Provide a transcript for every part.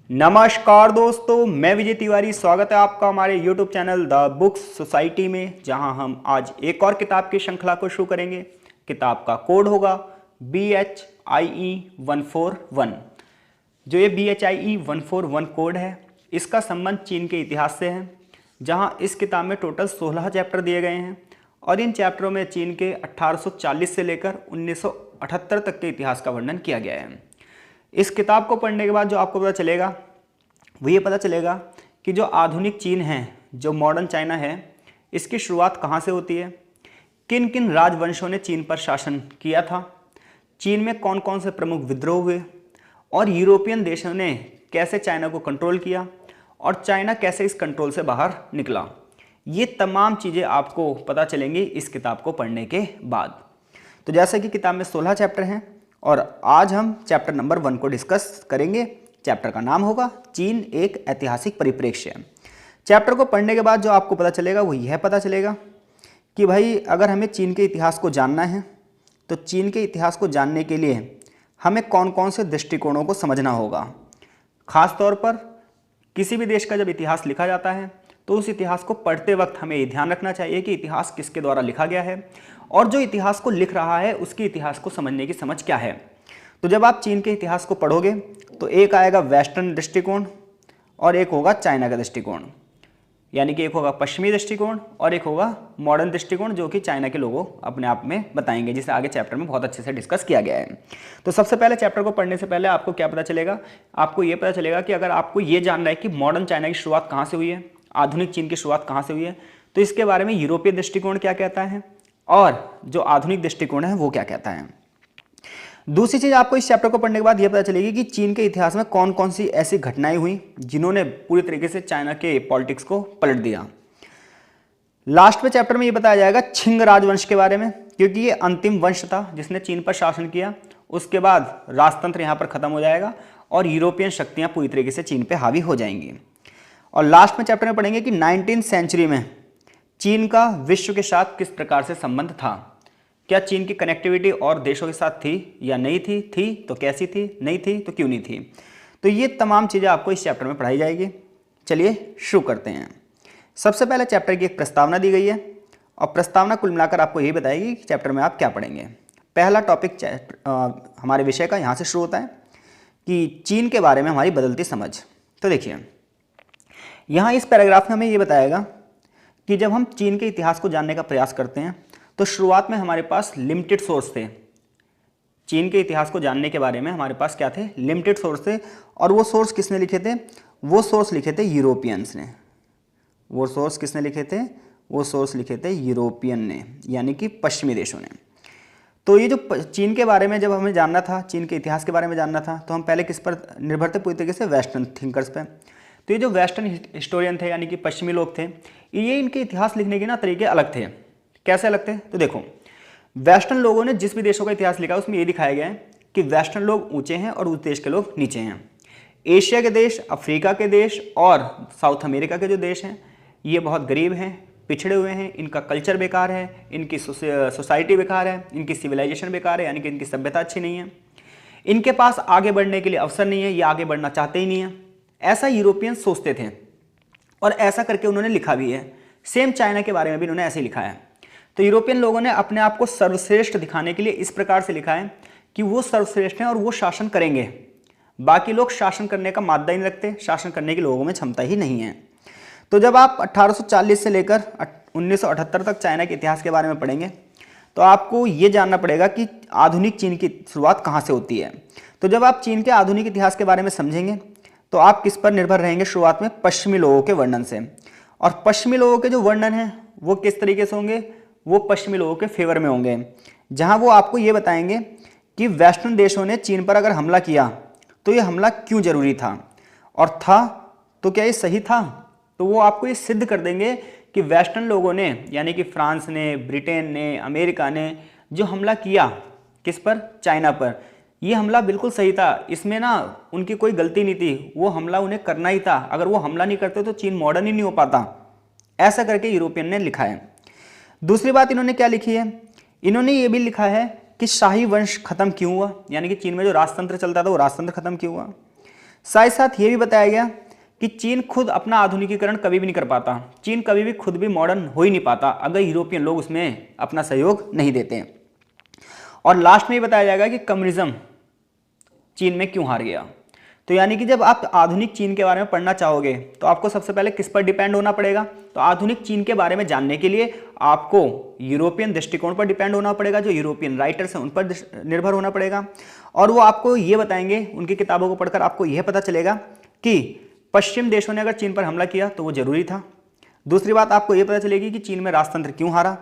नमस्कार दोस्तों, मैं विजय तिवारी। स्वागत है आपका हमारे YouTube channel the books society में, जहां हम आज एक और किताब की श्रृंखला को शुरू करेंगे। किताब का कोड होगा BHIE 141। जो ये BHIE 141 कोड है, इसका संबंध चीन के इतिहास से है, जहां इस किताब में टोटल 16 चैप्टर दिए गए हैं और इन चैप्टरों में चीन के 1840 से लेकर 1978 तक के इतिहास का वर्णन किया गया है। इस किताब को पढ़ने के बाद जो आपको पता चलेगा वो ये पता चलेगा कि जो आधुनिक चीन है, जो मॉडर्न चाइना है, इसकी शुरुआत कहाँ से होती है, किन किन राजवंशों ने चीन पर शासन किया था, चीन में कौन कौन से प्रमुख विद्रोह हुए और यूरोपियन देशों ने कैसे चाइना को कंट्रोल किया और चाइना कैसे इस कंट्रोल से बाहर निकला। ये तमाम चीज़ें आपको पता चलेंगी इस किताब को पढ़ने के बाद। तो जैसे कि किताब में 16 चैप्टर हैं और आज हम चैप्टर नंबर 1 को डिस्कस करेंगे। चैप्टर का नाम होगा चीन एक ऐतिहासिक परिप्रेक्ष्य। चैप्टर को पढ़ने के बाद जो आपको पता चलेगा वो यह पता चलेगा कि भाई अगर हमें चीन के इतिहास को जानना है तो चीन के इतिहास को जानने के लिए हमें कौन कौन से दृष्टिकोणों को समझना होगा। खास तौर पर किसी भी देश का जब इतिहास लिखा जाता है तो उस इतिहास को पढ़ते वक्त हमें ये ध्यान रखना चाहिए कि इतिहास किसके द्वारा लिखा गया है और जो इतिहास को लिख रहा है उसके इतिहास को समझने की समझ क्या है। तो जब आप चीन के इतिहास को पढ़ोगे तो एक आएगा वेस्टर्न दृष्टिकोण और एक होगा चाइना का दृष्टिकोण, यानी कि एक होगा पश्चिमी दृष्टिकोण और एक होगा मॉडर्न दृष्टिकोण, जो कि चाइना के लोगों अपने आप में बताएंगे, जिसे आगे चैप्टर में बहुत अच्छे से डिस्कस किया गया है। तो सबसे पहले चैप्टर को पढ़ने से पहले आपको क्या पता चलेगा, आपको ये पता चलेगा कि अगर आपको ये जानना है कि मॉडर्न चाइना की शुरुआत कहाँ से हुई है, आधुनिक चीन की शुरुआत कहाँ से हुई है, तो इसके बारे में यूरोपीय दृष्टिकोण क्या कहता है और जो आधुनिक दृष्टिकोण है वो क्या कहता है। दूसरी चीज आपको इस चैप्टर को पढ़ने के बाद यह पता चलेगी कि चीन के इतिहास में कौन कौन सी ऐसी घटनाएं हुई जिन्होंने पूरी तरीके से चाइना के पॉलिटिक्स को पलट दिया। लास्ट में चैप्टर में यह बताया जाएगा छिंग राजवंश के बारे में, क्योंकि ये अंतिम वंश था जिसने चीन पर शासन किया। उसके बाद राजतंत्र यहाँ पर खत्म हो जाएगा और यूरोपियन शक्तियाँ पूरी तरीके से चीन पर हावी हो जाएंगी। और लास्ट में चैप्टर में पढ़ेंगे कि 19वीं सेंचुरी में चीन का विश्व के साथ किस प्रकार से संबंध था। क्या चीन की कनेक्टिविटी और देशों के साथ थी या नहीं थी, थी तो कैसी थी, नहीं थी तो क्यों नहीं थी। तो ये तमाम चीज़ें आपको इस चैप्टर में पढ़ाई जाएगी। चलिए शुरू करते हैं। सबसे पहले चैप्टर की एक प्रस्तावना दी गई है और प्रस्तावना कुल मिलाकर आपको यही बताएगी कि चैप्टर में आप क्या पढ़ेंगे। पहला टॉपिक हमारे विषय का यहाँ से शुरू होता है कि चीन के बारे में हमारी बदलती समझ। तो देखिए, यहाँ इस पैराग्राफ में हमें ये बताएगा कि जब हम चीन के इतिहास को जानने का प्रयास करते हैं तो शुरुआत में हमारे पास लिमिटेड सोर्स थे। चीन के इतिहास को जानने के बारे में हमारे पास क्या थे, लिमिटेड सोर्स थे। और वो सोर्स किसने लिखे थे, वो सोर्स लिखे थे यूरोपियंस ने। वो सोर्स किसने लिखे थे, वो सोर्स लिखे थे यूरोपियन ने, यानी कि पश्चिमी देशों ने। तो ये जो चीन के बारे में जब हमें जानना था, चीन के इतिहास के बारे में जानना था, तो हम पहले किस पर निर्भर थे, पूरी तरीके से वेस्टर्न थिंकर्स पर। तो ये जो वेस्टर्न हिस्टोरियन थे, यानी कि पश्चिमी लोग थे, ये इनके इतिहास लिखने के ना तरीके अलग थे। कैसे अलग थे, तो देखो, वेस्टर्न लोगों ने जिस भी देशों का इतिहास लिखा उसमें ये दिखाया गया है कि वेस्टर्न लोग ऊंचे हैं और उस देश के लोग नीचे हैं। एशिया के देश, अफ्रीका के देश और साउथ अमेरिका के जो देश हैं ये बहुत गरीब हैं, पिछड़े हुए हैं, इनका कल्चर बेकार है, इनकी सोसाइटी बेकार है, इनकी सिविलाइजेशन बेकार है, यानी कि इनकी सभ्यता अच्छी नहीं है, इनके पास आगे बढ़ने के लिए अवसर नहीं है, ये आगे बढ़ना चाहते ही नहीं है। ऐसा यूरोपियन सोचते थे और ऐसा करके उन्होंने लिखा भी है। सेम चाइना के बारे में भी उन्होंने ऐसे लिखा है। तो यूरोपियन लोगों ने अपने आप को सर्वश्रेष्ठ दिखाने के लिए इस प्रकार से लिखा है कि वो सर्वश्रेष्ठ हैं और वो शासन करेंगे, बाकी लोग शासन करने का मादा ही नहीं रखते, शासन करने की लोगों में क्षमता ही नहीं है। तो जब आप 1840 से लेकर 1978 तक चाइना के इतिहास के बारे में पढ़ेंगे तो आपको ये जानना पड़ेगा कि आधुनिक चीन की शुरुआत कहाँ से होती है। तो जब आप चीन के आधुनिक इतिहास के बारे में समझेंगे तो आप किस पर निर्भर रहेंगे, शुरुआत में पश्चिमी लोगों के वर्णन से। और पश्चिमी लोगों के जो वर्णन हैं वो किस तरीके से होंगे, वो पश्चिमी लोगों के फेवर में होंगे, जहां वो आपको ये बताएंगे कि वेस्टर्न देशों ने चीन पर अगर हमला किया तो ये हमला क्यों जरूरी था, और था तो क्या ये सही था। तो वो आपको ये सिद्ध कर देंगे कि वेस्टर्न लोगों ने, यानी कि फ्रांस ने, ब्रिटेन ने, अमेरिका ने जो हमला किया किस पर, चाइना पर, ये हमला बिल्कुल सही था, इसमें ना उनकी कोई गलती नहीं थी, वो हमला उन्हें करना ही था। अगर वो हमला नहीं करते तो चीन मॉडर्न ही नहीं हो पाता। ऐसा करके यूरोपियन ने लिखा है। दूसरी बात इन्होंने क्या लिखी है, इन्होंने ये भी लिखा है कि शाही वंश खत्म क्यों हुआ, यानी कि चीन में जो राजतंत्र चलता था वो राजतंत्र खत्म क्यों हुआ। साथ साथ ये भी बताया गया कि चीन खुद अपना आधुनिकीकरण कभी भी नहीं कर पाता, चीन कभी भी खुद भी मॉडर्न हो ही नहीं पाता अगर यूरोपियन लोग उसमें अपना सहयोग नहीं देते। और लास्ट में ये बताया जाएगा कि कम्युनिज्म चीन में क्यों हार गया। तो यानी कि जब आप आधुनिक चीन के बारे में पढ़ना चाहोगे तो आपको सबसे पहले किस पर डिपेंड होना पड़ेगा, तो आधुनिक चीन के बारे में जानने के लिए आपको यूरोपियन दृष्टिकोण पर डिपेंड होना पड़ेगा, जो यूरोपियन राइटर्स हैं उन पर निर्भर होना पड़ेगा। और वो आपको ये बताएंगे, उनकी किताबों को पढ़कर आपको यह पता चलेगा कि पश्चिम देशों ने अगर चीन पर हमला किया तो वो जरूरी था। दूसरी बात आपको ये पता चलेगी कि चीन में राजतंत्र क्यों हारा।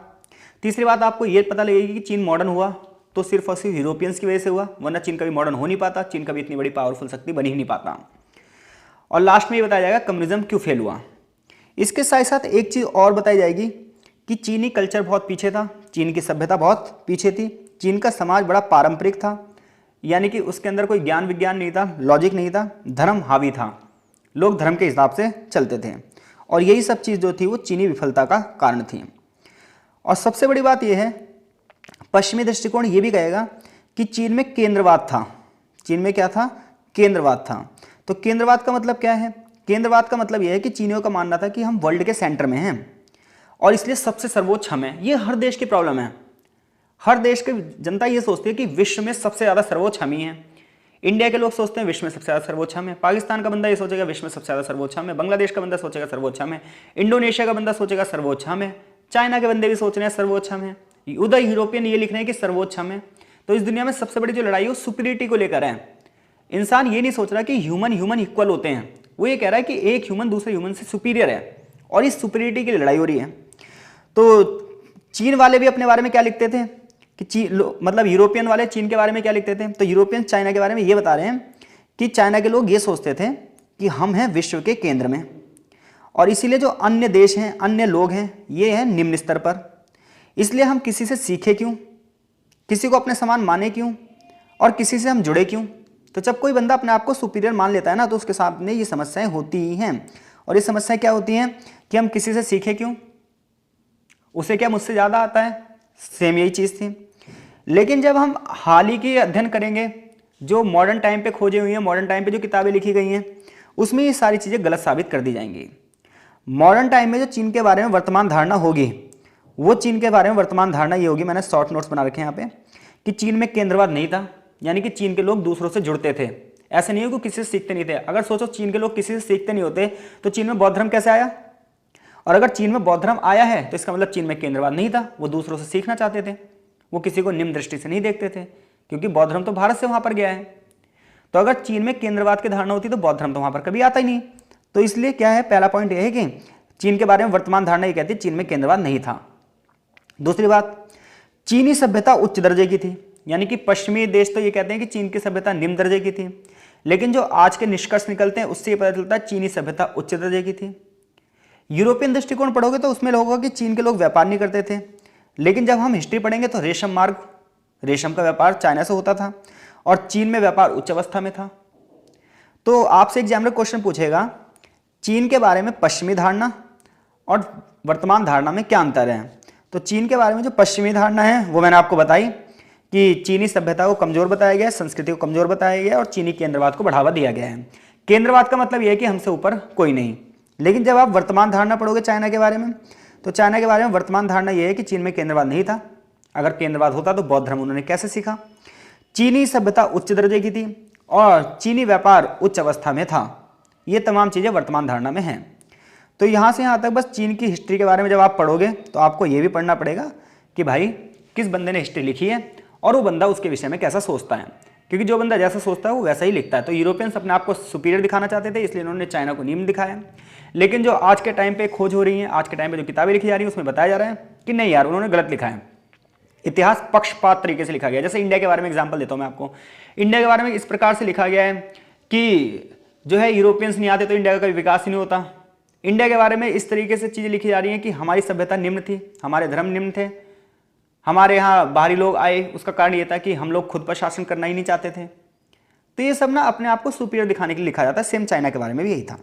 तीसरी बात आपको ये पता लगेगी कि चीन मॉडर्न हुआ तो सिर्फ और सिर्फ यूरोपियंस की वजह से हुआ, वरना चीन कभी मॉडर्न हो नहीं पाता, चीन कभी इतनी बड़ी पावरफुल शक्ति बन ही नहीं पाता। और लास्ट में ये बताया जाएगा कम्युनिज्म क्यों फेल हुआ। इसके साथ साथ एक चीज़ और बताई जाएगी कि चीनी कल्चर बहुत पीछे था, चीन की सभ्यता बहुत पीछे थी, चीन का समाज बड़ा पारंपरिक था, यानी कि उसके अंदर कोई ज्ञान विज्ञान नहीं था, लॉजिक नहीं था, धर्म हावी था, लोग धर्म के हिसाब से चलते थे। और यही सब चीज़ जो थी वो चीनी विफलता का कारण थी। और सबसे बड़ी बात यह है, पश्चिमी दृष्टिकोण ये भी कहेगा कि चीन में केंद्रवाद था। चीन में क्या था? केंद्रवाद था। तो केंद्रवाद का मतलब क्या है? केंद्रवाद का मतलब यह है कि चीनियों का मानना था कि हम वर्ल्ड के सेंटर में हैं और इसलिए सबसे सर्वोच्च हम हैं। ये हर देश की प्रॉब्लम है, हर देश की जनता ये सोचती है कि विश्व में सबसे ज़्यादा सर्वोच्च हम ही हैं। इंडिया के लोग सोचते हैं विश्व में सबसे ज़्यादा सर्वोच्च हम है, पाकिस्तान का बंदा ये सोचेगा विश्व में सबसे ज़्यादा सर्वोच्च हम है, बांग्लादेश का बंदा सोचेगा सर्वोच्च हम है, इंडोनेशिया का बंदा सोचेगा सर्वोच्च हम है, चाइना के बंदे भी सोच रहे हैं सर्वोच्च हम है, उधर यूरोपियन ये लिख रहे हैं कि सर्वोच्च हम है। तो इस दुनिया में सबसे बड़ी जो लड़ाई है वो सुपीरियरिटी को लेकर है। इंसान ये नहीं सोच रहा कि ह्यूमन इक्वल होते हैं, वो ये कह रहा है कि एक ह्यूमन दूसरे ह्यूमन से सुपीरियर है और इस सुपीरियरिटी की लड़ाई हो रही है। तो चीन वाले भी अपने बारे में क्या लिखते थे कि मतलब यूरोपियन वाले चीन के बारे में क्या लिखते थे, तो यूरोपियन चाइना के बारे में ये बता रहे हैं कि चाइना के लोग ये सोचते थे कि हम हैं विश्व के केंद्र में और इसीलिए जो अन्य देश हैं, अन्य लोग हैं, ये हैं निम्न स्तर पर। इसलिए हम किसी से सीखे क्यों, किसी को अपने समान माने क्यों और किसी से हम जुड़े क्यों। तो जब कोई बंदा अपने आप को सुपीरियर मान लेता है ना, तो उसके सामने ये समस्याएं होती ही हैं। और ये समस्याएं क्या होती हैं कि हम किसी से सीखे क्यों, उसे क्या मुझसे ज़्यादा आता है, सेम यही चीज़ थी। लेकिन जब हम हाल ही की अध्ययन करेंगे, जो मॉडर्न टाइम पे खोजी हुई हैं, मॉडर्न टाइम पे जो किताबें लिखी गई हैं, उसमें ये सारी चीज़ें गलत साबित कर दी जाएंगी। मॉडर्न टाइम में जो चीन के बारे में वर्तमान धारणा होगी, वो चीन के बारे में वर्तमान धारणा ये होगी, मैंने शॉर्ट नोट्स बना रखे हैं यहाँ पे, कि चीन में केंद्रवाद नहीं था, यानी कि चीन के लोग दूसरों से जुड़ते थे। ऐसे नहीं हो कि किसी से सीखते नहीं थे। अगर सोचो चीन के लोग किसी से सीखते नहीं होते तो चीन में बौद्ध धर्म कैसे आया? और अगर चीन में बौद्ध धर्म आया है तो इसका मतलब चीन में केंद्रवाद नहीं था, वो दूसरों से सीखना चाहते थे, वो किसी को निम्न दृष्टि से नहीं देखते थे, क्योंकि बौद्ध धर्म तो भारत से वहाँ पर गया है। तो अगर चीन में केंद्रवाद की धारणा होती तो बौद्ध धर्म तो वहाँ पर कभी आता ही नहीं। तो इसलिए क्या है, पहला पॉइंट यह है कि चीन के बारे में वर्तमान धारणा ये कहती है चीन में केंद्रवाद नहीं था। दूसरी बात, चीनी सभ्यता उच्च दर्जे की थी, यानी कि पश्चिमी देश तो ये कहते हैं कि चीन की सभ्यता निम्न दर्जे की थी, लेकिन जो आज के निष्कर्ष निकलते हैं उससे ये पता चलता है चीनी सभ्यता उच्च दर्जे की थी। यूरोपियन दृष्टिकोण पढ़ोगे तो उसमें होगा कि चीन के लोग व्यापार नहीं करते थे, लेकिन जब हम हिस्ट्री पढ़ेंगे तो रेशम मार्ग, रेशम का व्यापार चाइना से होता था और चीन में व्यापार उच्च अवस्था में था। तो आपसे एग्जामिनर क्वेश्चन पूछेगा चीन के बारे में पश्चिमी धारणा और वर्तमान धारणा में क्या अंतर है। तो चीन के बारे में जो पश्चिमी धारणा है वो मैंने आपको बताई कि चीनी सभ्यता को कमजोर बताया गया है, संस्कृति को कमजोर बताया गया है और चीनी केंद्रवाद को बढ़ावा दिया गया है। केंद्रवाद का मतलब यह है कि हमसे ऊपर कोई नहीं। लेकिन जब आप वर्तमान धारणा पढ़ोगे चाइना के बारे में, तो चाइना के बारे में वर्तमान धारणा यह है कि चीन में केंद्रवाद नहीं था। अगर केंद्रवाद होता तो बौद्ध धर्म उन्होंने कैसे सीखा। चीनी सभ्यता उच्च दर्जे की थी और चीनी व्यापार उच्च अवस्था में था। ये तमाम चीज़ें वर्तमान धारणा में हैं। तो यहाँ से यहाँ तक बस चीन की हिस्ट्री के बारे में जब आप पढ़ोगे तो आपको ये भी पढ़ना पड़ेगा कि भाई किस बंदे ने हिस्ट्री लिखी है और वो बंदा उसके विषय में कैसा सोचता है, क्योंकि जो बंदा जैसा सोचता है वो वैसा ही लिखता है। तो यूरोपियंस अपने आप को सुपीरियर दिखाना चाहते थे, इसलिए उन्होंने चाइना को निम्न दिखाया। लेकिन जो आज के टाइम पे खोज हो रही है, आज के टाइम पे जो किताबें लिखी जा रही है, उसमें बताया जा रहा है कि नहीं यार, उन्होंने गलत लिखा है, इतिहास पक्षपात तरीके से लिखा गया। जैसे इंडिया के बारे में एग्जाम्पल देता हूँ मैं आपको। इंडिया के बारे में इस प्रकार से लिखा गया है कि जो है यूरोपियंस नहीं आते तो इंडिया का कभी विकास ही नहीं होता। इंडिया के बारे में इस तरीके से चीज़ें लिखी जा रही हैं कि हमारी सभ्यता निम्न थी, हमारे धर्म निम्न थे, हमारे यहाँ बाहरी लोग आए, उसका कारण ये था कि हम लोग खुद पर शासन करना ही नहीं चाहते थे। तो ये सब ना अपने आप को सुपीरियर दिखाने के लिए लिखा जाता है। सेम चाइना के बारे में भी यही था।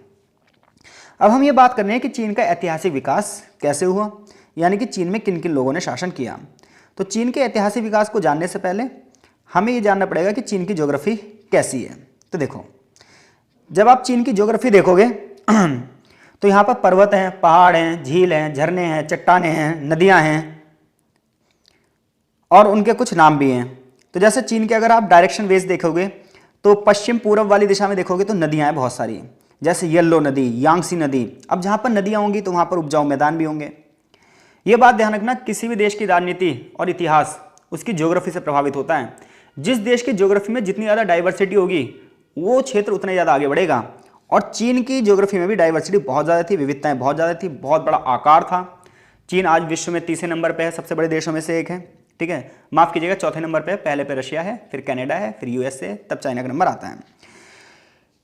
अब हम ये बात कर रहे हैं कि चीन का ऐतिहासिक विकास कैसे हुआ, यानी कि चीन में किन किन लोगों ने शासन किया। तो चीन के ऐतिहासिक विकास को जानने से पहले हमें ये जानना पड़ेगा कि चीन की ज्योग्राफी कैसी है। तो देखो, जब आप चीन की ज्योग्राफी देखोगे तो यहाँ पर पर्वत हैं, पहाड़ हैं, झील हैं, झरने हैं, चट्टानें हैं, नदियाँ हैं और उनके कुछ नाम भी हैं। तो जैसे चीन के अगर आप डायरेक्शन वेज देखोगे तो पश्चिम पूर्व वाली दिशा में देखोगे तो नदियाँ हैं बहुत सारी, जैसे येल्लो नदी, यांगसी नदी। अब जहाँ पर नदियाँ होंगी तो वहाँ पर उपजाऊ मैदान भी होंगे। ये बात ध्यान रखना, किसी भी देश की राजनीति और इतिहास उसकी ज्योग्राफी से प्रभावित होता है। जिस देश की ज्योग्राफी में जितनी ज़्यादा डाइवर्सिटी होगी वो क्षेत्र उतना ज़्यादा आगे बढ़ेगा। और चीन की ज्योग्राफी में भी डाइवर्सिटी बहुत ज़्यादा थी, विविधताएं बहुत ज़्यादा थी, बहुत बड़ा आकार था। चीन आज विश्व में तीसरे नंबर पे है, सबसे बड़े देशों में से एक है। ठीक है, माफ़ कीजिएगा, चौथे नंबर पे है। पहले पे रशिया है, फिर कनाडा है, फिर यूएसए, तब चाइना का नंबर आता है।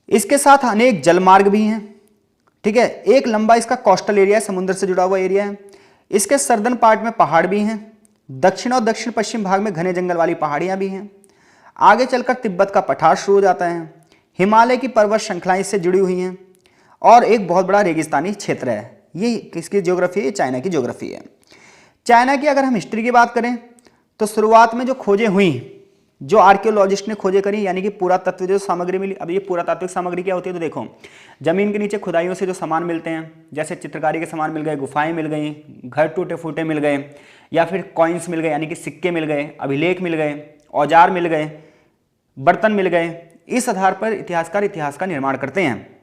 इसके साथ अनेक जलमार्ग भी हैं। ठीक है, एक लंबा इसका कोस्टल एरिया है, समुद्र से जुड़ा हुआ एरिया है। इसके सर्दर्न पार्ट में पहाड़ भी हैं, दक्षिण और दक्षिण पश्चिम भाग में घने जंगल वाली पहाड़ियां भी हैं। आगे चलकर तिब्बत का पठार शुरू हो जाता है, हिमालय की पर्वत श्रृंखलाएं इससे जुड़ी हुई हैं और एक बहुत बड़ा रेगिस्तानी क्षेत्र है। ये किसकी ज्योग्राफी है? चाइना की ज्योग्राफी है। चाइना की अगर हम हिस्ट्री की बात करें तो शुरुआत में जो खोजें हुई, जो आर्कियोलॉजिस्ट ने खोजें करी, यानी कि पुरातत्व जो सामग्री मिली। अब ये पुरातात्विक सामग्री क्या होती है? तो देखो, जमीन के नीचे खुदाइयों से जो सामान मिलते हैं, जैसे चित्रकारी के सामान मिल गए, गुफाएं मिल गई, घर टूटे फूटे मिल गए, या फिर कॉइन्स मिल गए यानी कि सिक्के मिल गए, अभिलेख मिल गए, औजार मिल गए, बर्तन मिल गए। इस आधार पर इतिहासकार इतिहास का निर्माण करते हैं।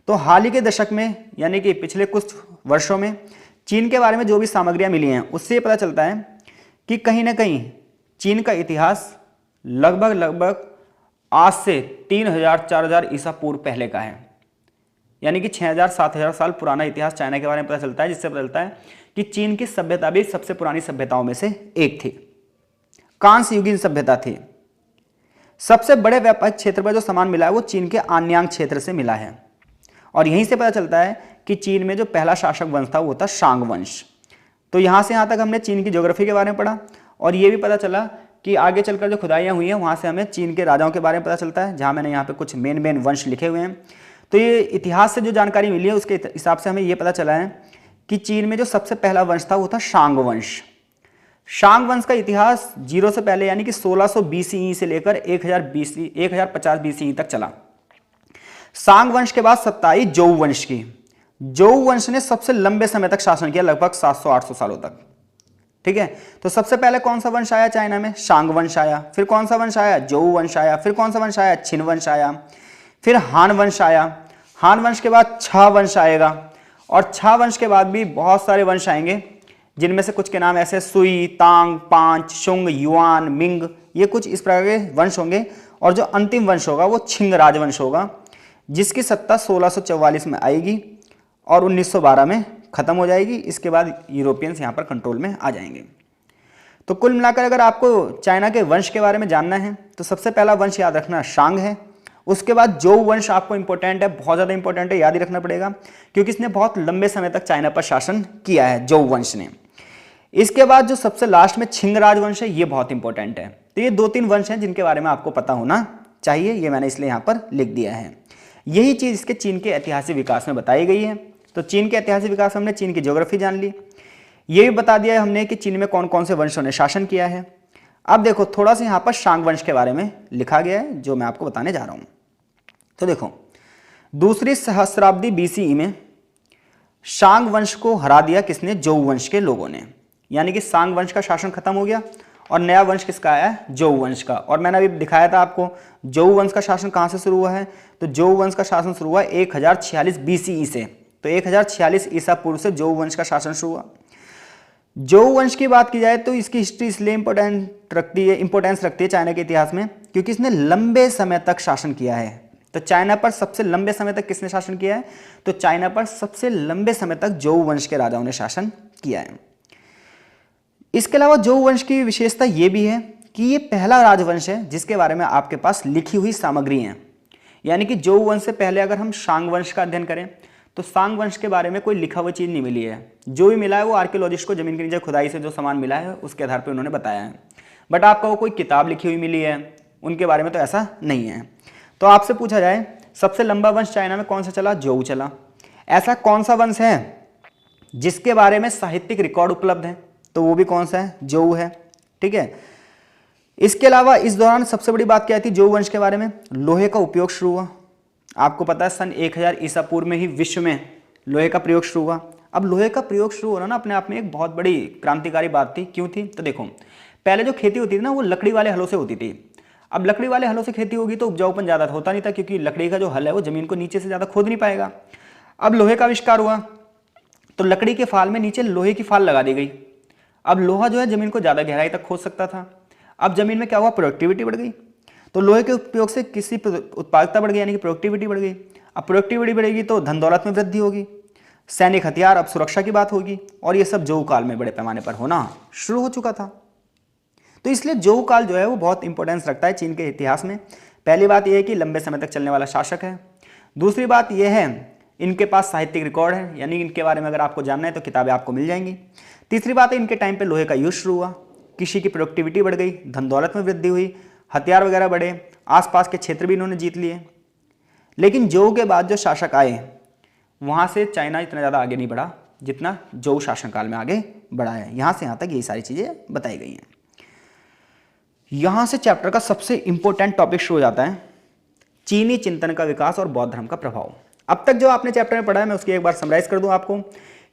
तो हाल ही के दशक में यानी कि पिछले कुछ वर्षों में चीन के बारे में जो भी सामग्रियां मिली हैं उससे पता चलता है कि कहीं ना कहीं चीन का इतिहास लगभग आज से 3000-4000 ईसा पूर्व पहले का है। यानी कि 6000-7000 साल पुराना इतिहास चाइना के बारे में पता चलता है, जिससे पता चलता है कि चीन की सभ्यता भी सबसे पुरानी सभ्यताओं में से एक थी, कांस्य युगीन सभ्यता थी। सबसे बड़े व्यापारिक क्षेत्र पर जो सामान मिला है वो चीन के आन्यांग क्षेत्र से मिला है। और यहीं से पता चलता है कि चीन में जो पहला शासक वंश था वो था शांग वंश। तो यहाँ से यहाँ तक हमने चीन की ज्योग्राफी के बारे में पढ़ा और ये भी पता चला कि आगे चलकर जो खुदाइयाँ हुई हैं वहाँ से हमें चीन के राजाओं के बारे में पता चलता है, जहाँ मैंने यहाँ पे कुछ मेन वंश लिखे हुए हैं। तो ये इतिहास से जो जानकारी मिली है उसके हिसाब से हमें ये पता चला है कि चीन में जो सबसे पहला वंश था वो था शांग वंश। शांग वंश का इतिहास 0 से पहले यानी कि 1600 BCE से लेकर 1050 BCE तक चला। शांग वंश के बाद सत्ता आई जोउ वंश की। जोउ वंश ने सबसे लंबे समय तक शासन किया, लगभग 700-800 सालों तक। ठीक है, तो सबसे पहले कौन सा वंश आया चाइना में? शांग वंश आया। फिर कौन सा वंश आया? जोउ वंश आया। फिर कौन सा वंश आया? छिन वंश आया। फिर हान वंश आया। हान वंश के बाद छा वंश आएगा और छा वंश के बाद भी बहुत सारे वंश आएंगे, जिनमें से कुछ के नाम ऐसे सुई, तांग, पांच, शुंग, युआन, मिंग, ये कुछ इस प्रकार के वंश होंगे। और जो अंतिम वंश होगा वो छिंग राजवंश होगा, जिसकी सत्ता 1644 में आएगी और 1912 में खत्म हो जाएगी। इसके बाद यूरोपियंस यहाँ पर कंट्रोल में आ जाएंगे। तो कुल मिलाकर अगर आपको चाइना के वंश के बारे में जानना है तो सबसे पहला वंश याद रखना शांग है। उसके बाद जोउ वंश आपको इंपॉर्टेंट है, बहुत ज़्यादा इंपॉर्टेंट है, याद ही रखना पड़ेगा क्योंकि इसने बहुत लंबे समय तक चाइना पर शासन किया है, जोउ वंश ने। इसके बाद जो सबसे लास्ट में छिंग राजवंश है, ये बहुत इंपॉर्टेंट है। तो ये 2-3 वंश हैं जिनके बारे में आपको पता होना चाहिए, ये मैंने इसलिए यहाँ पर लिख दिया है। यही चीज़ इसके चीन के ऐतिहासिक विकास में बताई गई है। तो चीन के ऐतिहासिक विकास हमने चीन की ज्योग्राफी जान ली, ये भी बता दिया है हमने कि चीन में कौन कौन से वंशों ने शासन किया है। अब देखो थोड़ा सा यहाँ पर शांग वंश के बारे में लिखा गया है जो मैं आपको बताने जा रहा हूँ। तो देखो, दूसरी सहस्राब्दी BCE में शांग वंश को हरा दिया किसने? जोउ वंश के लोगों ने। यानी कि शांग वंश का शासन खत्म हो गया और नया वंश किसका आया है? जोउ वंश का। और मैंने अभी दिखाया था आपको जोउ वंश का शासन कहाँ से शुरू हुआ है। तो जोउ वंश का शासन शुरू हुआ 1046 BCE से। तो 1046 ईसा पूर्व से जोउ वंश का शासन शुरू हुआ। जोउ वंश की बात की जाए तो इसकी हिस्ट्री इसलिए इंपॉर्टेंस रखती है चाइना के इतिहास में क्योंकि इसने लंबे समय तक शासन किया है। तो चाइना पर सबसे लंबे समय तक किसने शासन किया है? तो चाइना पर सबसे लंबे समय तक जोउ वंश के राजाओं ने शासन किया है। इसके अलावा जोउ वंश की विशेषता ये भी है कि ये पहला राजवंश है जिसके बारे में आपके पास लिखी हुई सामग्री है। यानी कि जोउ वंश से पहले अगर हम शांग वंश का अध्ययन करें तो शांग वंश के बारे में कोई लिखा हुआ चीज़ नहीं मिली है। जो भी मिला है वो आर्कियोलॉजिस्ट को जमीन के नीचे खुदाई से जो सामान मिला है उसके आधार पर उन्होंने बताया है। बट आपको वो कोई किताब लिखी हुई मिली है उनके बारे में तो ऐसा नहीं है। तो आपसे पूछा जाए सबसे लंबा वंश चाइना में कौन सा चला? जोउ चला। ऐसा कौन सा वंश है जिसके बारे में साहित्यिक रिकॉर्ड उपलब्ध है? तो वो भी कौन सा है? जोउ है। ठीक है, इसके अलावा इस दौरान सबसे बड़ी बात क्या थी जोउ वंश के बारे में? लोहे का उपयोग शुरू हुआ। आपको पता है सन 1000 ईसा पूर्व में ही विश्व में लोहे का प्रयोग शुरू हुआ। अब लोहे का प्रयोग शुरू होना ना अपने आप में एक बहुत बड़ी क्रांतिकारी बात थी। क्यों थी? तो देखो, पहले जो खेती होती थी ना वो लकड़ी वाले हलों से होती थी। अब लकड़ी वाले हलों से खेती होगी तो उपजाऊपन ज़्यादा होता नहीं था, क्योंकि लकड़ी का जो हल है वो जमीन को नीचे से ज़्यादा खोद नहीं पाएगा। अब लोहे का आविष्कार हुआ तो लकड़ी के फाल में नीचे लोहे की फाल लगा दी गई। अब लोहा जो है जमीन को ज़्यादा गहराई तक खोद सकता था। अब जमीन में क्या हुआ? प्रोडक्टिविटी बढ़ गई। तो लोहे के उपयोग से किसी उत्पादकता बढ़ गई, यानी कि प्रोडक्टिविटी बढ़ गई। अब प्रोडक्टिविटी बढ़ेगी तो धन दौलत में वृद्धि होगी, सैनिक हथियार, अब सुरक्षा की बात होगी, और ये सब जौहु काल में बड़े पैमाने पर होना शुरू हो चुका था। तो इसलिए जौहु काल जो है वो बहुत इंपॉर्टेंस रखता है चीन के इतिहास में। पहली बात यह है कि लंबे समय तक चलने वाला शासक है। दूसरी बात यह है इनके पास साहित्यिक रिकॉर्ड है, यानी इनके बारे में अगर आपको जानना है तो किताबें आपको मिल जाएंगी। तीसरी बात है इनके टाइम पे लोहे का यूज शुरू हुआ, कृषि की प्रोडक्टिविटी बढ़ गई, धन दौलत में वृद्धि हुई, हथियार वगैरह बढ़े, आसपास के क्षेत्र भी इन्होंने जीत लिए। लेकिन जौहु के बाद जो शासक आए वहाँ से चाइना इतना ज़्यादा आगे नहीं बढ़ा जितना जौहु शासनकाल में आगे बढ़ा है। यहाँ से यहाँ तक ये सारी चीज़ें बताई गई हैं। यहाँ से चैप्टर का सबसे इंपॉर्टेंट टॉपिक शुरू हो जाता है, चीनी चिंतन का विकास और बौद्ध धर्म का प्रभाव। अब तक जो आपने चैप्टर में पढ़ा है मैं उसकी एक बार समराइज कर दूं आपको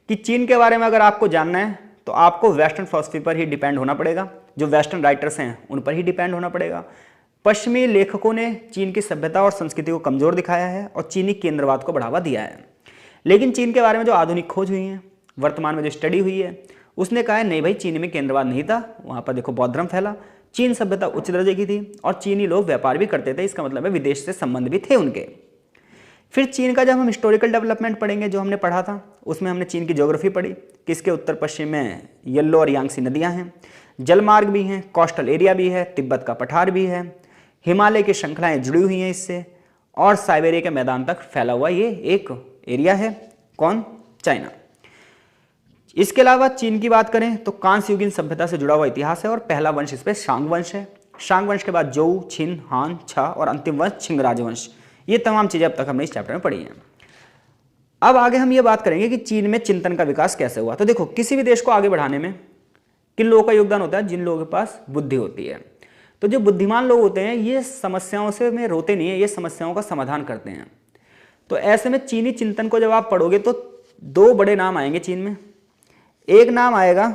कि चीन के बारे में अगर आपको जानना है तो आपको वेस्टर्न फिलॉसफी पर ही डिपेंड होना पड़ेगा, जो वेस्टर्न राइटर्स हैं उन पर ही डिपेंड होना पड़ेगा। पश्चिमी लेखकों ने चीन की सभ्यता और संस्कृति को कमजोर दिखाया है और चीनी केंद्रवाद को बढ़ावा दिया है। लेकिन चीन के बारे में जो आधुनिक खोज हुई है, वर्तमान में जो स्टडी हुई है, उसने कहा है नहीं भाई चीन में केंद्रवाद नहीं था, वहाँ पर देखो बौद्ध धर्म फैला, चीन सभ्यता उच्च दर्जे की थी और चीनी लोग व्यापार भी करते थे, इसका मतलब है विदेश से संबंध भी थे उनके। फिर चीन का जब हम हिस्टोरिकल डेवलपमेंट पढ़ेंगे, जो हमने पढ़ा था उसमें हमने चीन की ज्योग्राफी पढ़ी कि इसके उत्तर पश्चिम में येल्लो और यांगसी नदियां हैं, जलमार्ग भी हैं, कोस्टल एरिया भी है, तिब्बत का पठार भी है, हिमालय की श्रृंखलाएं जुड़ी हुई हैं इससे, और साइबेरिया के मैदान तक फैला हुआ ये एक एरिया है। कौन? चाइना। इसके अलावा चीन की बात करें तो कांस्य युगीन सभ्यता से जुड़ा हुआ इतिहास है और पहला वंश इस पर शांग वंश है। शांग वंश के बाद जौहु, छिन, हान, छा और अंतिम वंश छिंग राजवंश। ये तमाम चीजें अब तक हमने इस चैप्टर में पढ़ी हैं। अब आगे हम ये बात करेंगे कि चीन में चिंतन का विकास कैसे हुआ। तो देखो, किसी भी देश को आगे बढ़ाने में किन लोगों का योगदान होता है? जिन लोगों के पास बुद्धि होती है। तो जो बुद्धिमान लोग होते हैं ये समस्याओं से में रोते नहीं है, ये समस्याओं का समाधान करते हैं। तो ऐसे में चीनी चिंतन को जब आप पढ़ोगे तो दो बड़े नाम आएंगे चीन में। एक नाम आएगा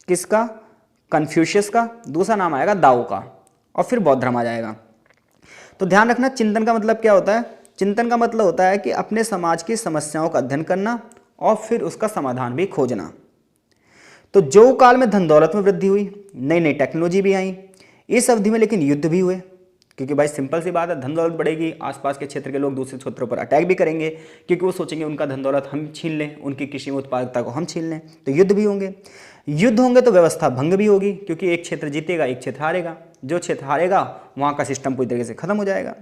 किसका? कन्फ्यूशियस का। दूसरा नाम आएगा दाओ का, और फिर बौद्ध धर्म आ जाएगा। तो ध्यान रखना, चिंतन का मतलब क्या होता है? चिंतन का मतलब होता है कि अपने समाज की समस्याओं का अध्ययन करना और फिर उसका समाधान भी खोजना। तो जौहु काल में धन दौलत में वृद्धि हुई, नई नई टेक्नोलॉजी भी आई इस अवधि में, लेकिन युद्ध भी हुए, क्योंकि भाई सिंपल सी बात है, धन दौलत बढ़ेगी, आसपास के क्षेत्र के लोग दूसरे क्षेत्रों पर अटैक भी करेंगे, क्योंकि वो सोचेंगे उनका धन दौलत हम छीन लें, उनकी कृषि में उत्पादकता को हम छीन लें। तो युद्ध भी होंगे, युद्ध होंगे तो व्यवस्था भंग भी होगी, क्योंकि एक क्षेत्र जीतेगा एक क्षेत्र हारेगा, जो क्षेत्र हारेगा वहाँ का सिस्टम पूरी तरीके से खत्म हो जाएगा।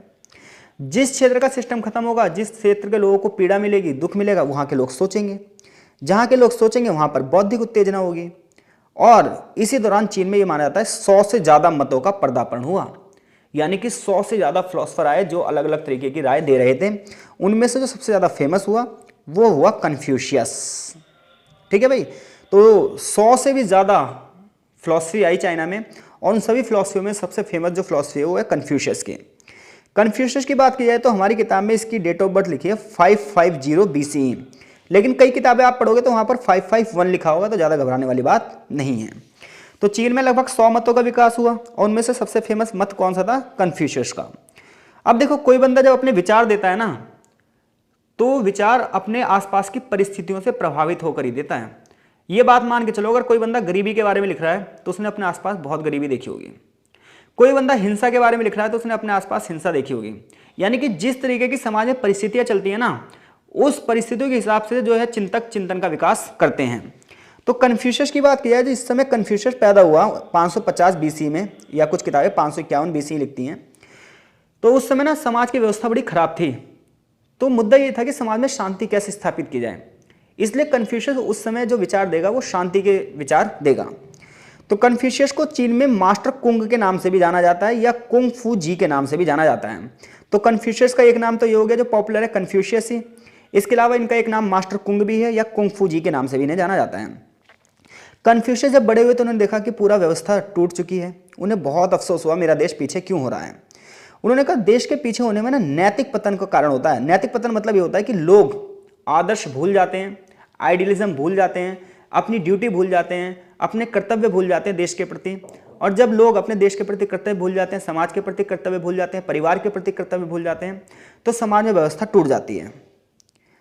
जिस क्षेत्र का सिस्टम खत्म होगा, जिस क्षेत्र के लोगों को पीड़ा मिलेगी, दुख मिलेगा, वहाँ के लोग सोचेंगे, जहाँ के लोग सोचेंगे वहाँ पर बौद्धिक उत्तेजना होगी। और इसी दौरान चीन में ये माना जाता है 100 से ज़्यादा मतों का पर्दापण हुआ, यानी कि 100 से ज़्यादा फिलोसफर आए जो अलग अलग तरीके की राय दे रहे थे। उनमें से जो सबसे ज़्यादा फेमस हुआ वो हुआ कन्फ्यूशियस। ठीक है भाई, तो 100 से भी ज़्यादा फिलोसफी आई चाइना में, और उन सभी फिलोसफियों में सबसे फेमस जो फिलोसफी है वो है कन्फ्यूशियस की। कन्फ्यूशियस की बात की जाए तो हमारी किताब में इसकी डेट ऑफ बर्थ लिखी है 550 BCE, लेकिन कई किताबें आप पढ़ोगे तो वहाँ पर 551 लिखा होगा, तो ज़्यादा घबराने वाली बात नहीं है। तो चीन में लगभग 100 मतों का विकास हुआ, और उनमें से सबसे फेमस मत कौन सा था? कन्फ्यूशियस का। अब देखो, कोई बंदा जब अपने विचार देता है ना, तो विचार अपने आसपास की परिस्थितियों से प्रभावित होकर ही देता है। ये बात मान के चलो, अगर कोई बंदा गरीबी के बारे में लिख रहा है तो उसने अपने आसपास बहुत गरीबी देखी होगी। कोई बंदा हिंसा के बारे में लिख रहा है तो उसने अपने आसपास हिंसा देखी होगी। यानी कि जिस तरीके की समाज में परिस्थितियां चलती है ना, उस परिस्थितियों के हिसाब से जो है चिंतक चिंतन का विकास करते हैं। तो कन्फ्यूशियस की बात की जाए तो इस समय कन्फ्यूशियस पैदा हुआ 550 BC में, या कुछ किताबें 551 BC लिखती हैं। तो उस समय ना समाज की व्यवस्था बड़ी खराब थी, तो मुद्दा ये था कि समाज में शांति कैसे स्थापित की जाए, इसलिए कन्फ्यूशियस उस समय जो विचार देगा वो शांति के विचार देगा। तो कन्फ्यूशियस को चीन में मास्टर कुंग के नाम से भी जाना जाता है, या कुंग फू जी के नाम से भी जाना जाता है। तो कन्फ्यूशियस का एक नाम तो ये हो गया जो पॉपुलर है, कन्फ्यूशियस ही। इसके अलावा इनका एक नाम मास्टर कुंग भी है, या कुंग फू जी के नाम से भी इन्हें जाना जाता है। कन्फ्यूशियस जब बड़े हुए तो उन्होंने देखा कि पूरा व्यवस्था टूट चुकी है, उन्हें बहुत अफसोस हुआ मेरा देश पीछे क्यों हो रहा है। उन्होंने कहा देश के पीछे होने में ना नैतिक पतन का कारण होता है। नैतिक पतन मतलब ये होता है कि लोग आदर्श भूल जाते हैं, आइडियलिज्म भूल जाते हैं, अपनी ड्यूटी भूल जाते हैं, अपने कर्तव्य भूल जाते हैं देश के प्रति। और जब लोग अपने देश के प्रति कर्तव्य भूल जाते हैं, समाज के प्रति कर्तव्य भूल जाते हैं, परिवार के प्रति कर्तव्य भूल जाते हैं, तो समाज में व्यवस्था टूट जाती है।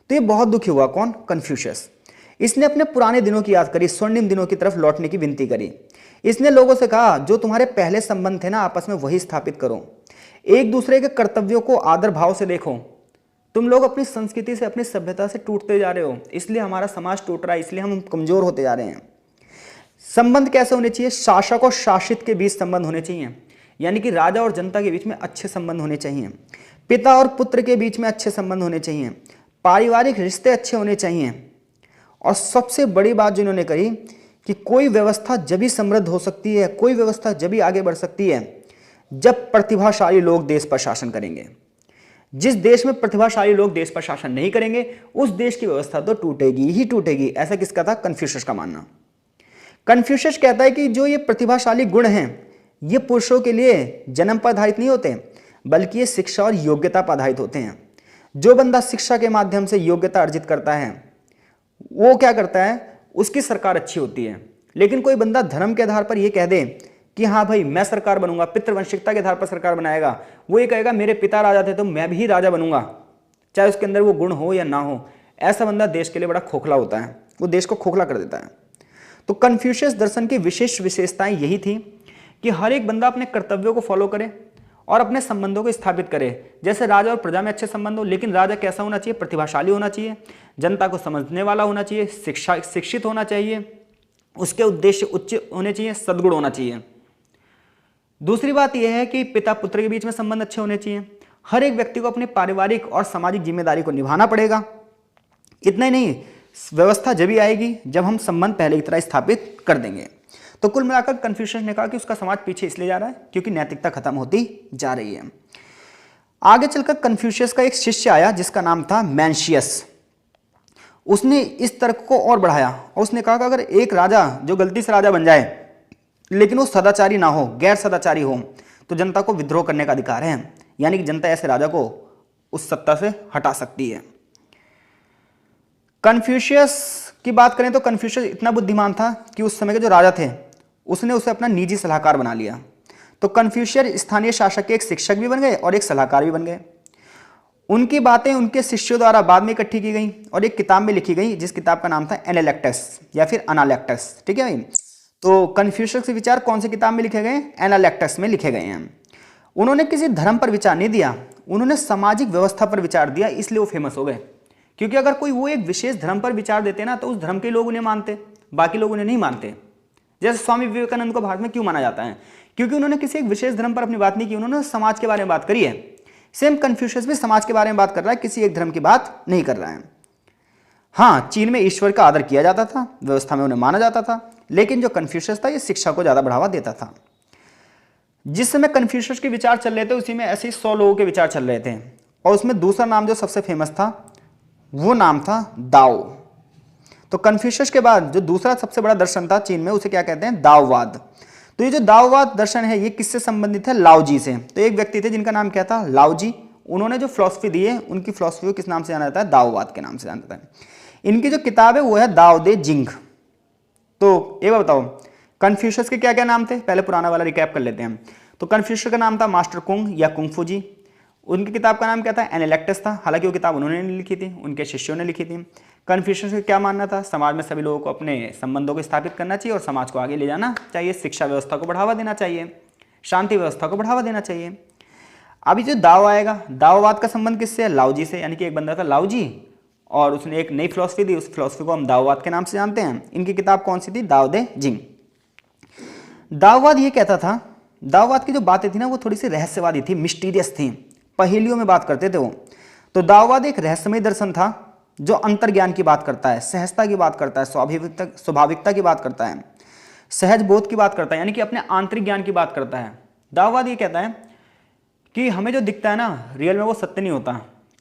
तो ये बहुत दुखी हुआ कौन? कन्फ्यूशियस। इसने अपने पुराने दिनों की याद करी, स्वर्णिम दिनों की तरफ लौटने की विनती करी। इसने लोगों से कहा जो तुम्हारे पहले संबंध थे ना आपस में वही स्थापित करो, एक दूसरे के कर्तव्यों को आदर भाव से देखो। तुम लोग अपनी संस्कृति से, अपनी सभ्यता से टूटते जा रहे हो, इसलिए हमारा समाज टूट रहा है, इसलिए हम कमजोर होते जा रहे हैं। संबंध कैसे होने चाहिए? शासक और शासित के बीच संबंध होने चाहिए, यानी कि राजा और जनता के बीच में अच्छे संबंध होने चाहिए, पिता और पुत्र के बीच में अच्छे संबंध होने चाहिए, पारिवारिक रिश्ते अच्छे होने चाहिए। और सबसे बड़ी बात जो इन्होंने कही कि कोई व्यवस्था जब ही समृद्ध हो सकती है, कोई व्यवस्था जब ही आगे बढ़ सकती है जब प्रतिभाशाली लोग देश पर शासन करेंगे। जिस देश में प्रतिभाशाली लोग देश पर शासन नहीं करेंगे उस देश की व्यवस्था तो टूटेगी ही टूटेगी। ऐसा किसका था? कन्फ्यूशियस का मानना। कन्फ्यूशियस कहता है कि जो ये प्रतिभाशाली गुण हैं ये पुरुषों के लिए जन्म पर आधारित नहीं होते, बल्कि ये शिक्षा और योग्यता पर आधारित होते हैं। जो बंदा शिक्षा के माध्यम से योग्यता अर्जित करता है वो क्या करता है, उसकी सरकार अच्छी होती है। लेकिन कोई बंदा धर्म के आधार पर यह कह दे कि हाँ भाई मैं सरकार बनूंगा, पितृवंशिकता के आधार पर सरकार बनाएगा, वो ये कहेगा मेरे पिता राजा थे तो मैं भी राजा बनूंगा, चाहे उसके अंदर वो गुण हो या ना हो, ऐसा बंदा देश के लिए बड़ा खोखला होता है, वो देश को खोखला कर देता है। तो कन्फ्यूशियस दर्शन की विशेषताएं यही थी कि हर एक बंदा अपने कर्तव्यों को फॉलो करे और अपने संबंधों को स्थापित करे। जैसे राजा और प्रजा में अच्छे संबंध हो, लेकिन राजा कैसा होना चाहिए? प्रतिभाशाली होना चाहिए, जनता को समझने वाला होना चाहिए, शिक्षित होना चाहिए, उसके उद्देश्य उच्च होने चाहिए, सद्गुण होना चाहिए। दूसरी बात यह है कि पिता पुत्र के बीच में संबंध अच्छे होने चाहिए। हर एक व्यक्ति को अपनी पारिवारिक और सामाजिक जिम्मेदारी को निभाना पड़ेगा। इतना ही नहीं, व्यवस्था जब भी आएगी जब हम संबंध पहले की तरह स्थापित कर देंगे। तो कुल मिलाकर कन्फ्यूशियस ने कहा कि उसका समाज पीछे इसलिए जा रहा है क्योंकि नैतिकता खत्म होती जा रही है। आगे चलकर कन्फ्यूशियस का एक शिष्य आया जिसका नाम था मैंशियस। उसने इस तर्क को और बढ़ाया और उसने कहा कि अगर एक राजा जो गलती से राजा बन जाए लेकिन वो सदाचारी ना हो, गैर सदाचारी हो, तो जनता को विद्रोह करने का अधिकार है, यानी कि जनता ऐसे राजा को उस सत्ता से हटा सकती है। कन्फ्यूशियस की बात करें तो कन्फ्यूशियस इतना बुद्धिमान था कि उस समय के जो राजा थे उसने उसे अपना निजी सलाहकार बना लिया। तो कन्फ्यूशियस स्थानीय शासक के एक शिक्षक भी बन गए और एक सलाहकार भी बन गए। उनकी बातें उनके शिष्यों द्वारा बाद में इकट्ठी की गई और एक किताब में लिखी गई जिस किताब का नाम था एनालेक्टस या फिर अनालेक्टस। ठीक है भाई। तो कन्फ्यूशियस के विचार कौन सी किताब में लिखे गए? एनालेक्टस में लिखे गए हैं। उन्होंने किसी धर्म पर विचार नहीं दिया, उन्होंने सामाजिक व्यवस्था पर विचार दिया, इसलिए वो फेमस हो गए। क्योंकि अगर कोई वो एक विशेष धर्म पर विचार देते ना तो उस धर्म के लोग उन्हें मानते, बाकी लोग उन्हें नहीं मानते। जैसे स्वामी विवेकानंद को भारत में क्यों माना जाता है? क्योंकि उन्होंने किसी एक विशेष धर्म पर अपनी बात नहीं की, उन्होंने समाज के बारे में बात करी है। सेम कन्फ्यूशियस भी समाज के बारे में बात कर रहा है, किसी एक धर्म की बात नहीं कर रहा है। हाँ, चीन में ईश्वर का आदर किया जाता था, व्यवस्था में उन्हें माना जाता था, लेकिन जो कन्फ्यूशियस था ये शिक्षा को ज्यादा बढ़ावा देता था। जिस समय कन्फ्यूशियस के विचार चल रहे थे उसी में ऐसे 100 लोगों के विचार चल रहे थे और उसमें दूसरा नाम जो सबसे फेमस था वो नाम था दाओ। तो कन्फ्यूशियस के बाद जो दूसरा सबसे बड़ा दर्शन था चीन में उसे क्या कहते हैं? दाओवाद। तो ये जो दाओवाद दर्शन है ये किससे संबंधित है? लाओजी से। तो एक व्यक्ति थे जिनका नाम क्या था? लाओजी। उन्होंने जो फिलॉसफी दी है उनकी फिलॉसफी को किस नाम से जाना जाता है? दाओवाद के नाम से जाना जाता है। इनकी जो किताब है वो है दाओ दे जिंग। तो एक बार बताओ कन्फ्यूशियस के क्या क्या नाम थे? पहले पुराना वाला रिकैप कर लेते हैं। तो कन्फ्यूशियस का नाम था मास्टर कुंग या कुंग फू जी। उनकी किताब का नाम क्या था? एनालेक्टस था। हालांकि वो किताब उन्होंने नहीं लिखी थी, उनके शिष्यों ने लिखी थी। कन्फ्यूशियस का क्या मानना था? समाज में सभी लोगों को अपने संबंधों को स्थापित करना चाहिए और समाज को आगे ले जाना चाहिए, शिक्षा व्यवस्था को बढ़ावा देना चाहिए, शांति व्यवस्था को बढ़ावा देना चाहिए। अभी जो दाव आएगा, दाववाद का संबंध किससे है? लाओजी से। यानी कि एक बंदा था लाओजी और उसने एक नई फिलॉसफी दी, उस फिलॉसफी को हम दाववाद के नाम से जानते हैं। इनकी किताब कौन सी थी? दाओ दे जिंग। दाववाद ये कहता था, दाववाद की जो बातें थी ना वो थोड़ी सी रहस्यवादी थी, मिस्टीरियस थी, पहेलियों में बात करते थे वो। तो दाववाद एक रहस्यमय दर्शन था जो अंतर्ज्ञान की बात करता है, सहजता की बात करता है, स्वाभाविकता की बात करता है, सहज बोध की बात करता है, यानी कि अपने आंतरिक ज्ञान की बात करता है। दाववाद ये कहता है कि हमें जो दिखता है ना रियल में वो सत्य नहीं होता,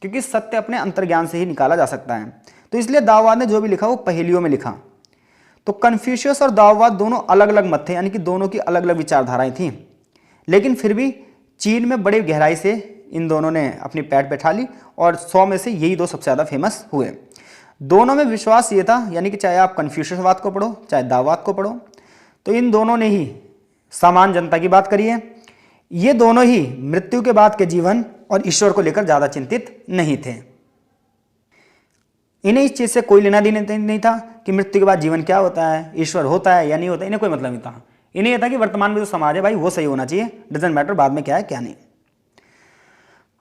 क्योंकि सत्य अपने अंतर्ज्ञान से ही निकाला जा सकता है। तो इसलिए दाववाद ने जो भी लिखा वो पहेलियों में लिखा। तो कन्फ्यूशियस और दाववाद दोनों अलग अलग मत थे, यानी कि दोनों की अलग अलग विचारधाराएं थी, लेकिन फिर भी चीन में बड़ी गहराई से इन दोनों ने अपनी पैठ बैठा ली और 100 में से यही दो सबसे ज़्यादा फेमस हुए। दोनों में विश्वास ये था, यानी कि चाहे आप कन्फ्यूशियसवाद को पढ़ो चाहे दाववाद को पढ़ो, तो इन दोनों ने ही सामान्य जनता की बात करी है। ये दोनों ही मृत्यु के बाद के जीवन और ईश्वर को लेकर ज़्यादा चिंतित नहीं थे। इन्हें इस चीज़ से कोई लेना देना नहीं था कि मृत्यु के बाद जीवन क्या होता है, ईश्वर होता है या नहीं होता, इन्हें कोई मतलब नहीं था। इन्हें यह था कि वर्तमान में जो समाज है भाई वो सही होना चाहिए, डजंट मैटर बाद में क्या है क्या नहीं।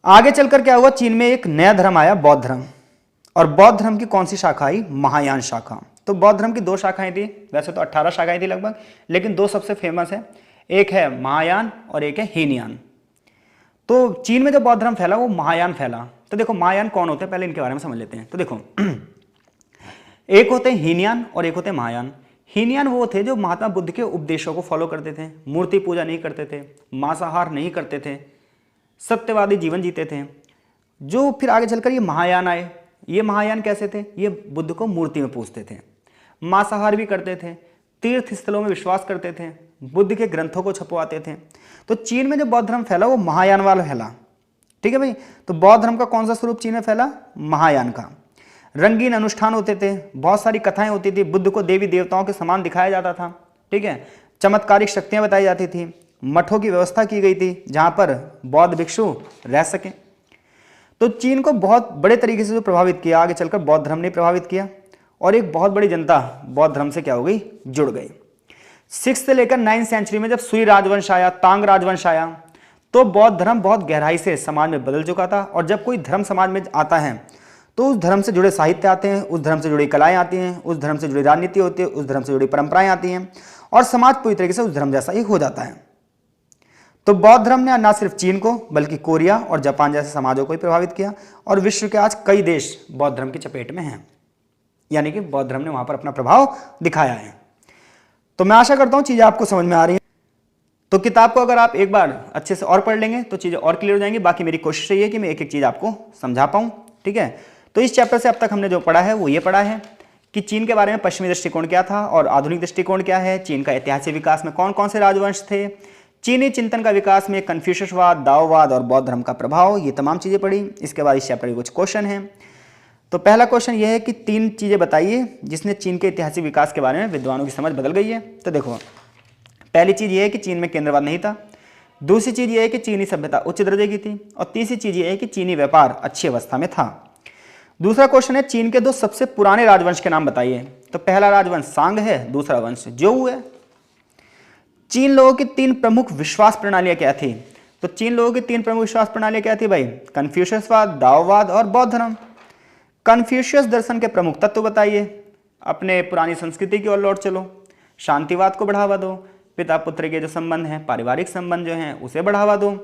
आगे चलकर क्या हुआ, चीन में एक नया धर्म आया, बौद्ध धर्म। और बौद्ध धर्म की कौन सी शाखा आई, महायान शाखा। तो बौद्ध धर्म की 2 शाखाएं थी, वैसे तो 18 शाखाएं थी लगभग, लेकिन 2 सबसे फेमस है, एक है महायान और एक है हीनयान। तो चीन में जो बौद्ध धर्म फैला वो महायान फैला। तो देखो महायान कौन होते हैं, पहले इनके बारे में समझ लेते हैं। तो देखो एक होते हैं हीनयान और एक होते हैं महायान। हीनयान वो थे जो महात्मा बुद्ध के उपदेशों को फॉलो करते थे, मूर्ति पूजा नहीं करते थे, मांसाहार नहीं करते थे, सत्यवादी जीवन जीते थे। जो फिर आगे चलकर ये महायान आए। ये महायान कैसे थे, ये बुद्ध को मूर्ति में पूजते थे, मांसाहार भी करते थे, तीर्थ स्थलों में विश्वास करते थे, बुद्ध के ग्रंथों को छपवाते थे। तो चीन में जो बौद्ध धर्म फैला वो महायान वाला फैला। ठीक है भाई। तो बौद्ध धर्म का कौन सा स्वरूप चीन में फैला, महायान का। रंगीन अनुष्ठान होते थे, बहुत सारी कथाएं होती थी, बुद्ध को देवी देवताओं के समान दिखाया जाता था। ठीक है। चमत्कारिक शक्तियां बताई जाती थी, मठों की व्यवस्था की गई थी जहां पर बौद्ध भिक्षु रह सके। तो चीन को बहुत बड़े तरीके से जो प्रभावित किया, आगे चलकर बौद्ध धर्म ने प्रभावित किया और एक बहुत बड़ी जनता बौद्ध धर्म से क्या हो गई, जुड़ गई। 6th से लेकर 9th सेंचुरी में जब सुई राजवंश आया, तांग राजवंश आया, तो बौद्ध धर्म बहुत गहराई से समाज में बदल चुका था। और जब कोई धर्म समाज में आता है तो उस धर्म से जुड़े साहित्य आते हैं, उस धर्म से जुड़ी कलाएं आती हैं, उस धर्म से जुड़ी राजनीति होती है, उस धर्म से जुड़ी परंपराएं आती हैं और समाज पूरी तरीके से उस धर्म जैसा ही हो जाता है। तो बौद्ध धर्म ने न सिर्फ चीन को बल्कि कोरिया और जापान जैसे समाजों को भी प्रभावित किया और विश्व के आज कई देश बौद्ध धर्म की चपेट में हैं, यानी कि बौद्ध धर्म ने वहां पर अपना प्रभाव दिखाया है। तो मैं आशा करता हूं चीजें आपको समझ में आ रही हैं। तो किताब को अगर आप एक बार अच्छे से और पढ़ लेंगे तो चीजें और क्लियर हो जाएंगी। बाकी मेरी कोशिश यही है कि मैं एक एक चीज आपको समझा पाऊं। ठीक है। तो इस चैप्टर से अब तक हमने जो पढ़ा है वो ये पढ़ा है कि चीन के बारे में पश्चिमी दृष्टिकोण क्या था और आधुनिक दृष्टिकोण क्या है, चीन का ऐतिहासिक विकास में कौन कौन से राजवंश थे, चीनी चिंतन का विकास में कन्फ्यूशियसवाद, दाओवाद और बौद्ध धर्म का प्रभाव, ये तमाम चीजें पढ़ी। इसके बाद इस चैप्टर के कुछ क्वेश्चन हैं। तो पहला क्वेश्चन ये है कि 3 चीजें बताइए जिसने चीन के ऐतिहासिक विकास के बारे में विद्वानों की समझ बदल गई है। तो देखो, पहली चीज ये है कि चीन में केंद्रवाद नहीं था। दूसरी चीज ये है कि चीनी सभ्यता उच्च दर्जे की थी। और तीसरी चीज ये है कि चीनी व्यापार अच्छी अवस्था में था। दूसरा क्वेश्चन है चीन के 2 सबसे पुराने राजवंश के नाम बताइए। तो पहला राजवंश सांग है, दूसरा वंश जोऊ है। चीन लोगों की 3 प्रमुख विश्वास प्रणालियां क्या थी। तो चीन लोगों की 3 प्रमुख विश्वास प्रणालियां क्या थी भाई, कन्फ्यूशियसवाद, दाओवाद और बौद्ध धर्म। कन्फ्यूशियस दर्शन के प्रमुख तत्व बताइए, अपने पुरानी संस्कृति की ओर लौट चलो, शांतिवाद को बढ़ावा दो, पिता पुत्र के जो संबंध हैं, पारिवारिक संबंध जो हैं उसे बढ़ावा दो,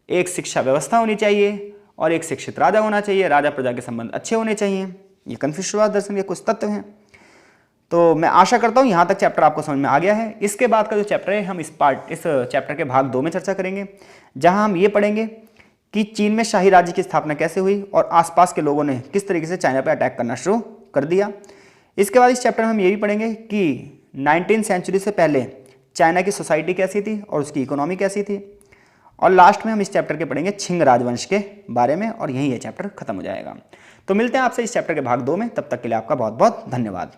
एक शिक्षा व्यवस्था होनी चाहिए और एक शिक्षित राजा होना चाहिए, राजा प्रजा के संबंध अच्छे होने चाहिए। ये कन्फ्यूशियसवाद दर्शन के कुछ तत्व हैं। तो मैं आशा करता हूँ यहाँ तक चैप्टर आपको समझ में आ गया है। इसके बाद का जो चैप्टर है हम इस चैप्टर के भाग 2 में चर्चा करेंगे, जहाँ हम ये पढ़ेंगे कि चीन में शाही राज्य की स्थापना कैसे हुई और आसपास के लोगों ने किस तरीके से चाइना पर अटैक करना शुरू कर दिया। इसके बाद इस चैप्टर में हम ये भी पढ़ेंगे कि 19th सेंचुरी से पहले चाइना की सोसाइटी कैसी थी और उसकी इकोनॉमी कैसी थी। और लास्ट में हम इस चैप्टर के पढ़ेंगे छिंग राजवंश के बारे में और यहीं ये चैप्टर खत्म हो जाएगा। तो मिलते हैं आपसे इस चैप्टर के भाग 2 में। तब तक के लिए आपका बहुत बहुत धन्यवाद।